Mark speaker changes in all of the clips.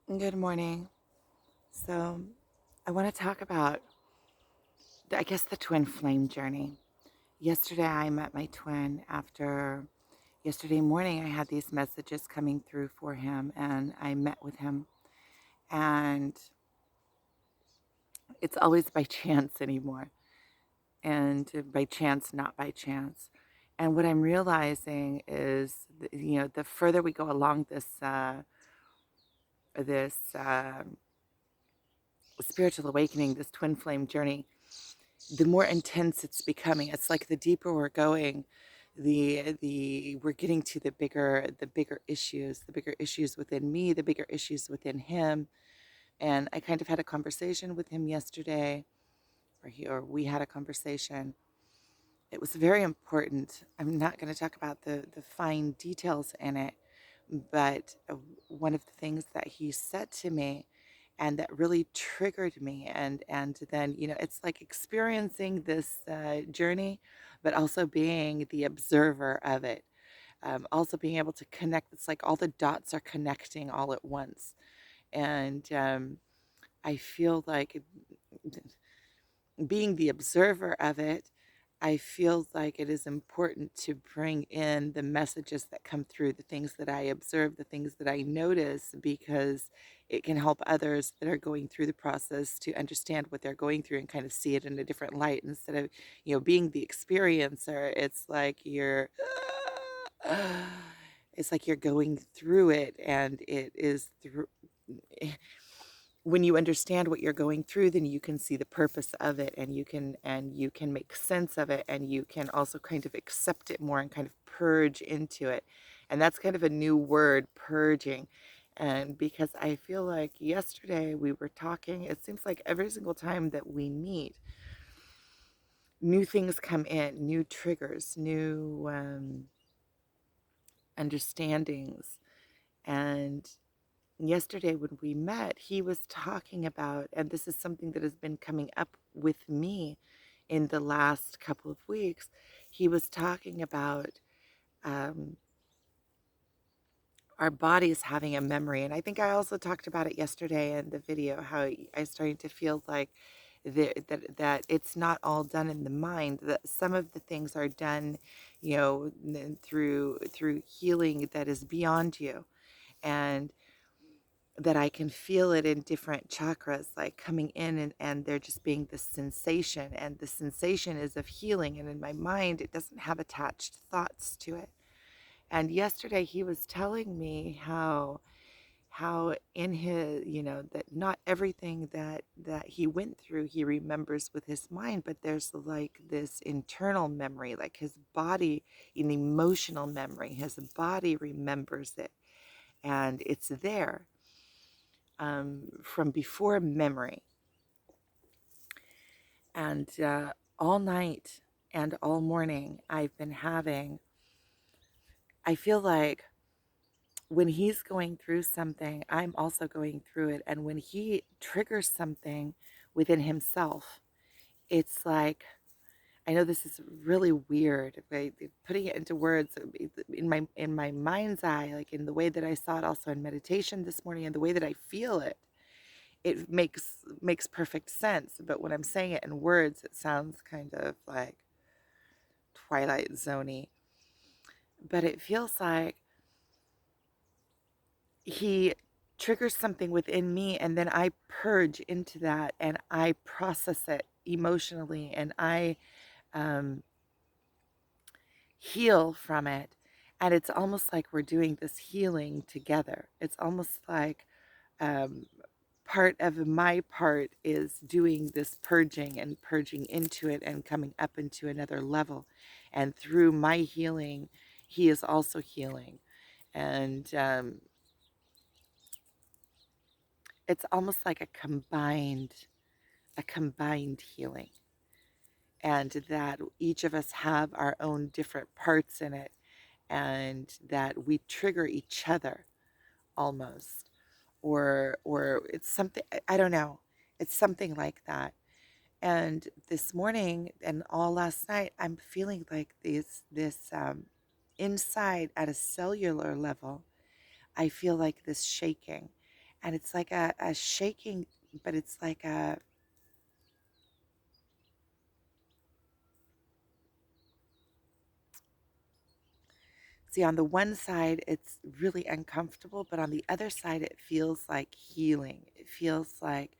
Speaker 1: Good morning. So, I want to talk about, I guess, the twin flame journey. Yesterday, I met my twin after yesterday morning. I had these messages coming through for him, and I met with him. And it's always by chance anymore, and by chance, not by chance. And what I'm realizing is, the further we go along this spiritual awakening, this twin flame journey, the more intense it's becoming. It's like the deeper we're going, the we're getting to the bigger issues within me, the bigger issues within him. And I kind of had a conversation with him yesterday, or we had a conversation. It was very important. I'm not going to talk about the fine details in it, but one of the things that he said to me and that really triggered me, and then it's like experiencing this journey, but also being the observer of it, also being able to connect. It's like all the dots are connecting all at once, and I feel like being the observer of it, I feel like it is important to bring in the messages that come through, the things that I observe, the things that I notice, because it can help others that are going through the process to understand what they're going through and kind of see it in a different light instead of, being the experiencer. It's like you're, it's like you're going through it, and it is through when you understand what you're going through, then you can see the purpose of it, and you can make sense of it, and you can also kind of accept it more and kind of purge into it. And that's kind of a new word, purging. And because I feel like yesterday we were talking, it seems like every single time that we meet, new things come in, new triggers, new understandings. And yesterday when we met, he was talking about, and this is something that has been coming up with me in the last couple of weeks. He was talking about um, our bodies having a memory. And I think I also talked about it yesterday in the video, how I started to feel like that it's not all done in the mind, that some of the things are done, through healing that is beyond you. And that I can feel it in different chakras, like coming in, and there just being this sensation. And the sensation is of healing. And in my mind, it doesn't have attached thoughts to it. And yesterday he was telling me how in his, that not everything that he went through he remembers with his mind, but there's like this internal memory, like his body, an emotional memory. His body remembers it, and it's there from before memory. And all night and all morning, I've been having, I feel like when he's going through something, I'm also going through it. And when he triggers something within himself, it's like, I know this is really weird, but putting it into words in my mind's eye, like in the way that I saw it also in meditation this morning, and the way that I feel it, it makes perfect sense. But when I'm saying it in words, it sounds kind of like Twilight Zoney. But it feels like he triggers something within me, and then I purge into that, and I process it emotionally, and I um, heal from it. And it's almost like we're doing this healing together. It's almost like um, part of my part is doing this purging and purging into it and coming up into another level. And through my healing, he is also healing. And it's almost like a combined healing. And that each of us have our own different parts in it, and that we trigger each other almost, or it's something, I don't know, it's something like that. And this morning and all last night, I'm feeling like this inside at a cellular level. I feel like this shaking, and it's like a shaking, but it's like a, see, on the one side, it's really uncomfortable, but on the other side, it feels like healing. It feels like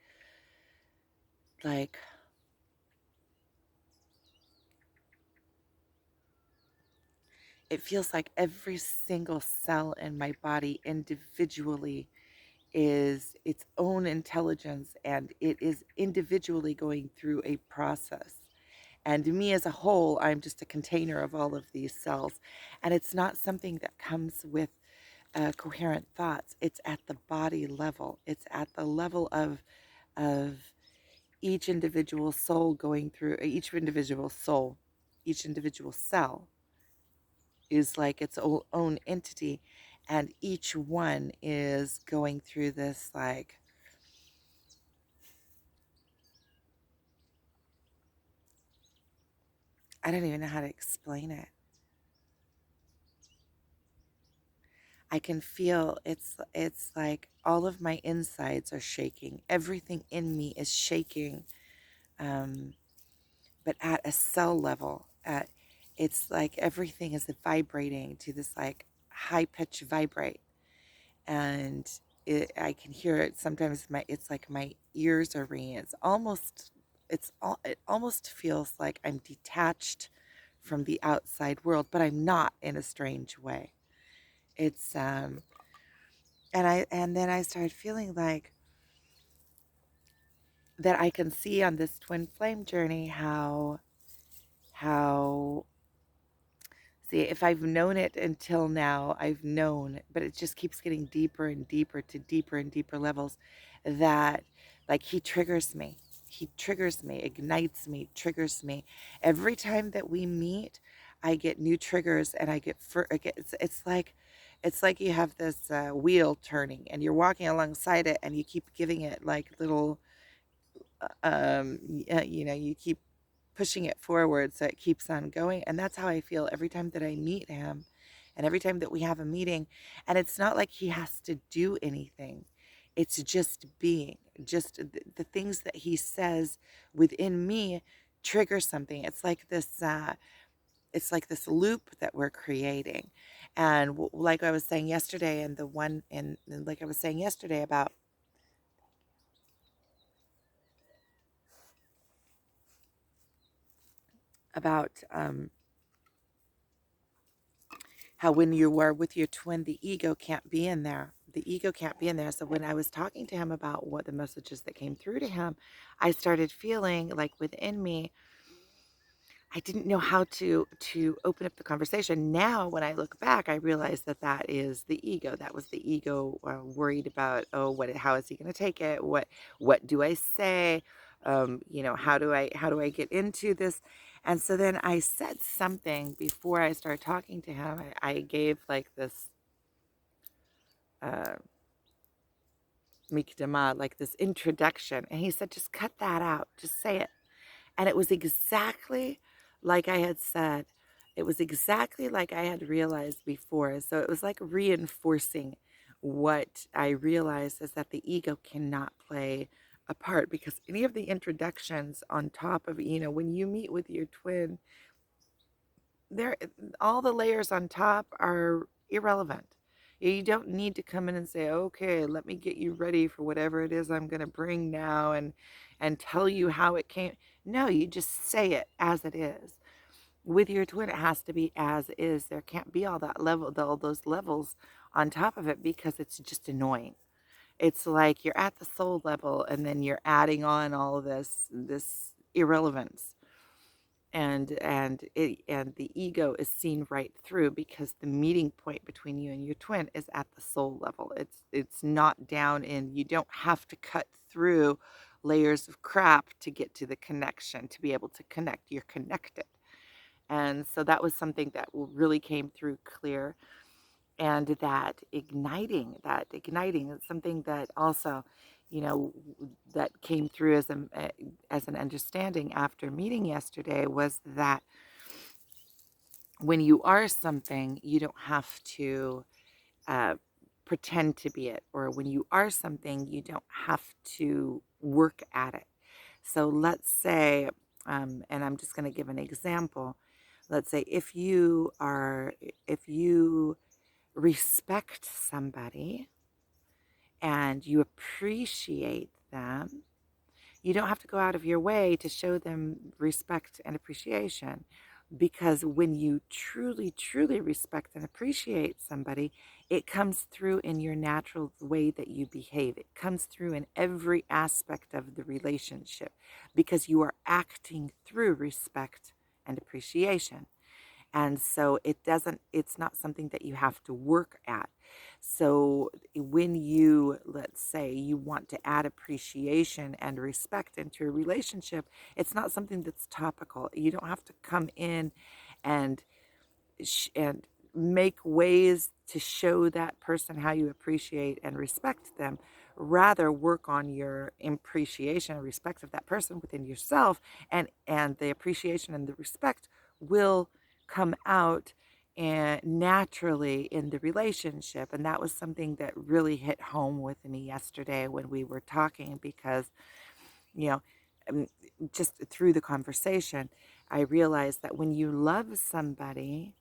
Speaker 1: it feels like every single cell in my body individually is its own intelligence, and it is individually going through a process. And me as a whole, I'm just a container of all of these cells. And it's not something that comes with coherent thoughts. It's at the body level. It's at the level of each individual soul going through each individual cell is like its own entity, and each one is going through this, like, I don't even know how to explain it. I can feel it's like all of my insides are shaking. Everything in me is shaking, um, but at a cell level. It's like everything is vibrating to this like high pitch vibrate, and I can hear it sometimes. It's like my ears are ringing. It almost feels like I'm detached from the outside world, but I'm not, in a strange way. It's and then I started feeling like that I can see on this twin flame journey how see, if I've known it until now, I've known, but it just keeps getting deeper and deeper to deeper and deeper levels, that like he triggers me. He triggers me, ignites me, triggers me. Every time that we meet, I get new triggers, and it's like you have this wheel turning, and you're walking alongside it, and you keep giving it like little you keep pushing it forward so it keeps on going. And that's how I feel every time that I meet him, and every time that we have a meeting. And it's not like he has to do anything, it's just being, just the things that he says within me trigger something. It's like this loop that we're creating. And like I was saying yesterday, and the one and like I was saying yesterday about how when you are with your twin, the ego can't be in there. The ego can't be in there. So when I was talking to him about what the messages that came through to him, I started feeling like within me, I didn't know how to open up the conversation. Now, when I look back, I realize that that is the ego. That was the ego worried about, oh, how is he going to take it? What do I say? How do I get into this? And so then I said something before I started talking to him. I gave like this uh, mikdama, like this introduction, and he said, "Just cut that out. Just say it." And it was exactly like I had said. It was exactly like I had realized before. So it was like reinforcing what I realized, is that the ego cannot play a part, because any of the introductions on top of, when you meet with your twin, there all the layers on top are irrelevant. You don't need to come in and say, okay, let me get you ready for whatever it is I'm going to bring now, and tell you how it came. No, you just say it as it is. With your twin, it has to be as is. There can't be all that level, all those levels on top of it, because it's just annoying. It's like you're at the soul level, and then you're adding on all of this irrelevance, and the ego is seen right through, because the meeting point between you and your twin is at the soul level. It's not down in, you don't have to cut through layers of crap to get to the connection, to be able to connect. You're connected. And so that was something that really came through clear. And that igniting is something that also, that came through as an understanding after meeting yesterday, was that when you are something, you don't have to pretend to be it, or when you are something, you don't have to work at it. So let's say, and I'm just going to give an example. Let's say if you respect somebody and you appreciate them, you don't have to go out of your way to show them respect and appreciation, because when you truly, truly respect and appreciate somebody, it comes through in your natural way that you behave. It comes through in every aspect of the relationship because you are acting through respect and appreciation. And so it's not something that you have to work at. So when you, let's say, you want to add appreciation and respect into a relationship, it's not something that's topical. You don't have to come in and and make ways to show that person how you appreciate and respect them. Rather, work on your appreciation and respect of that person within yourself, and the appreciation and the respect will come out and naturally in the relationship. And that was something that really hit home with me yesterday when we were talking, because you know um, just through the conversation, I realized that when you love somebody,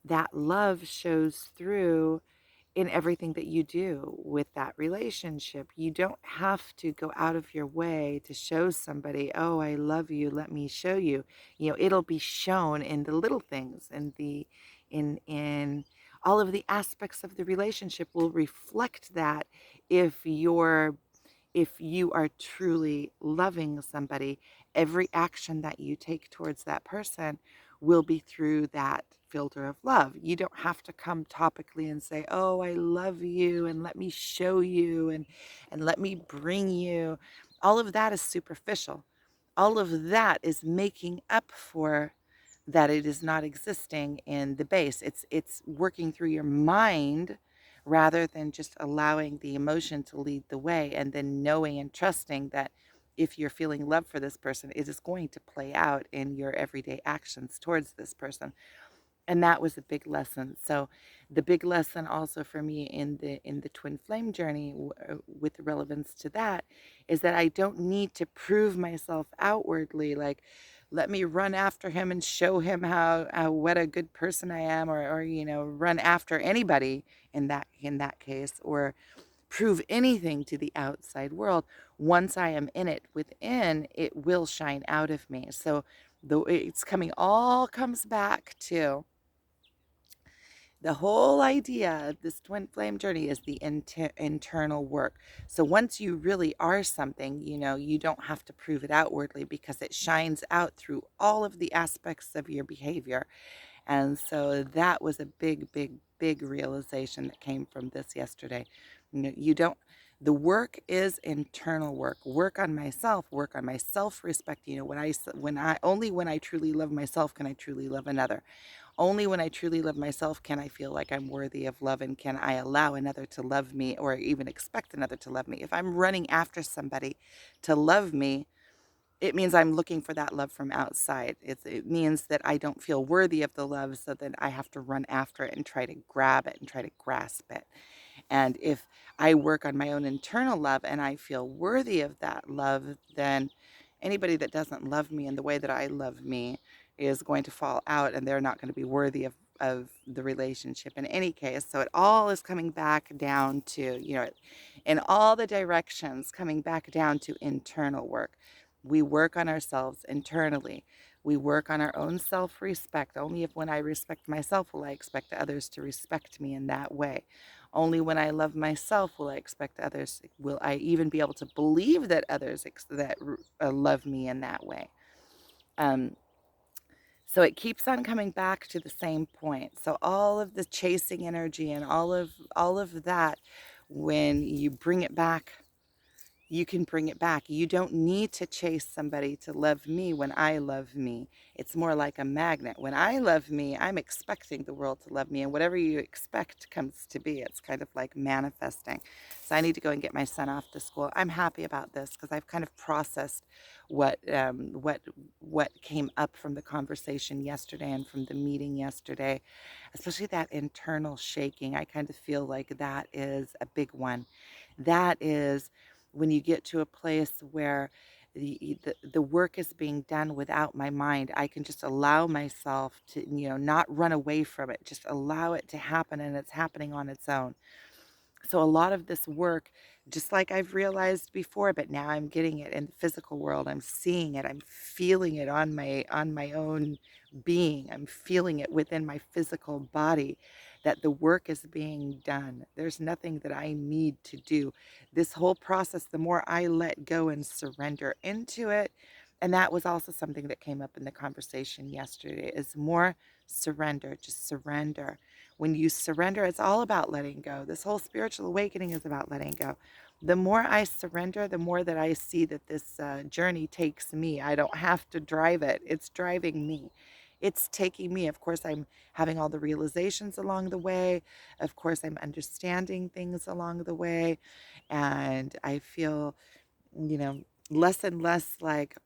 Speaker 1: that love shows through in everything that you do with that relationship. You don't have to go out of your way to show somebody, oh, I love you, let me show you. It'll be shown in the little things, and in all of the aspects of the relationship will reflect that. If you are truly loving somebody, every action that you take towards that person will be through that filter of love. You don't have to come topically and say, "Oh, I love you and let me show you and let me bring you." All of that is superficial. All of that is making up for that it is not existing in the base. It's working through your mind rather than just allowing the emotion to lead the way, and then knowing and trusting that if you're feeling love for this person, it is going to play out in your everyday actions towards this person. And that was a big lesson. So the big lesson also for me in the twin flame journey, with relevance to that, is that I don't need to prove myself outwardly, like let me run after him and show him how what a good person I am, or run after anybody in that case, or prove anything to the outside world. Once I am in it within, it will shine out of me. So the it's coming all comes back to the whole idea of this twin flame journey is the internal work. So once you really are something, you don't have to prove it outwardly, because it shines out through all of the aspects of your behavior. And so that was a big, big, big realization that came from this yesterday. You don't, the work is internal work. Work on myself, work on my self-respect. Only when I truly love myself can I truly love another. Only when I truly love myself can I feel like I'm worthy of love, and can I allow another to love me, or even expect another to love me. If I'm running after somebody to love me, it means I'm looking for that love from outside. It means that I don't feel worthy of the love, so then I have to run after it and try to grab it and try to grasp it. And if I work on my own internal love and I feel worthy of that love, then anybody that doesn't love me in the way that I love me is going to fall out, and they're not going to be worthy of the relationship in any case. So it all is coming back down to, in all the directions, coming back down to internal work. We work on ourselves internally. We work on our own self respect. Only if when I respect myself will I expect others to respect me in that way. Only when I love myself will I expect others, will I even be able to believe that others love me in that way. Um, so it keeps on coming back to the same point. So all of the chasing energy and all of that, when you bring it back you can bring it back. You don't need to chase somebody to love me when I love me. It's more like a magnet. When I love me, I'm expecting the world to love me, and whatever you expect comes to be. It's kind of like manifesting. So I need to go and get my son off to school. I'm happy about this because I've kind of processed what what came up from the conversation yesterday and from the meeting yesterday, especially that internal shaking. I kind of feel like that is a big one. That is when you get to a place where the work is being done without my mind. I can just allow myself to, not run away from it, just allow it to happen, and it's happening on its own. So a lot of this work, just like I've realized before, but now I'm getting it in the physical world. I'm seeing it. I'm feeling it on my own being. I'm feeling it within my physical body that the work is being done. There's nothing that I need to do. This whole process, the more I let go and surrender into it, and that was also something that came up in the conversation yesterday, is more surrender, just surrender. When you surrender, it's all about letting go. This whole spiritual awakening is about letting go. The more I surrender, the more that I see that this journey takes me. I don't have to drive it, it's driving me. It's taking me. Of course, I'm having all the realizations along the way. Of course, I'm understanding things along the way. And I feel, you know, less and less like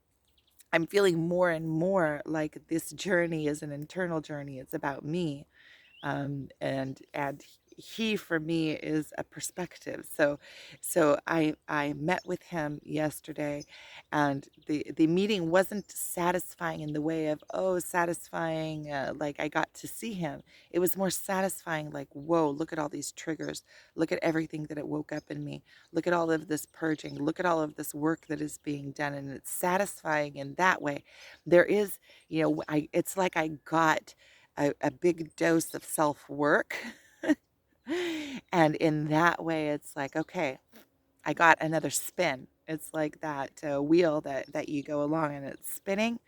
Speaker 1: I'm feeling more and more like this journey is an internal journey. It's about me, and he for me is a perspective. So I met with him yesterday, and the meeting wasn't satisfying in the way of, oh, satisfying, like I got to see him. It was more satisfying, like, whoa, look at all these triggers, look at everything that it woke up in me, look at all of this purging, look at all of this work that is being done, and it's satisfying in that way. There is, I it's like I got a big dose of self work. And in that way, it's like, okay, I got another spin. It's like that wheel that you go along and it's spinning,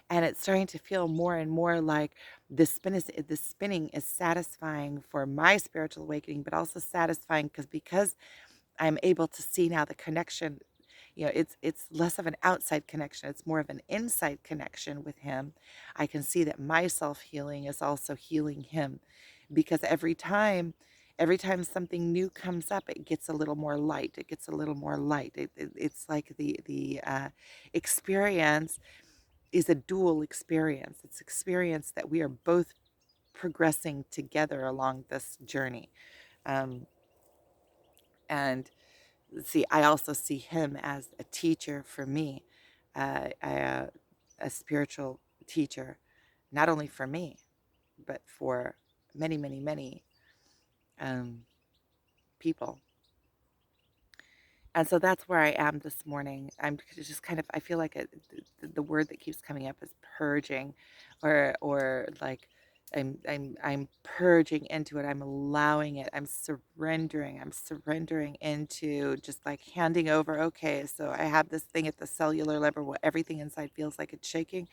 Speaker 1: and it's starting to feel more and more like the spinning is satisfying for my spiritual awakening, but also satisfying because I'm able to see now the connection. It's less of an outside connection, it's more of an inside connection with him. I can see that my self-healing is also healing him, because every time something new comes up, it gets a little more light, it gets a little more light. It's like the experience is a dual experience. It's experience that we are both progressing together along this journey. um, and See, I also see him as a teacher for me, a spiritual teacher, not only for me, but for many, many, many um, people. And so that's where I am this morning. I'm just kind of, I feel like the word that keeps coming up is purging, or like I'm purging into it. I'm allowing it. I'm surrendering. I'm surrendering into just like handing over. Okay, so I have this thing at the cellular level where everything inside feels like it's shaking.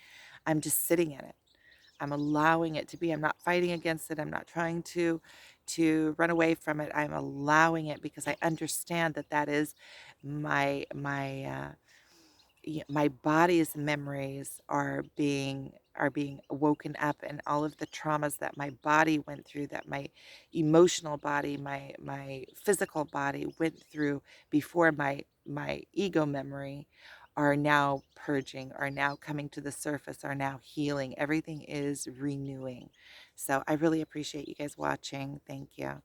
Speaker 1: I'm just sitting in it. I'm allowing it to be. I'm not fighting against it. I'm not trying to run away from it. I'm allowing it because I understand that that is my body's memories are being woken up, and all of the traumas that my body went through, that my emotional body, my physical body went through before my ego memory, are now purging, are now coming to the surface, are now healing. Everything is renewing. So I really appreciate you guys watching. Thank you.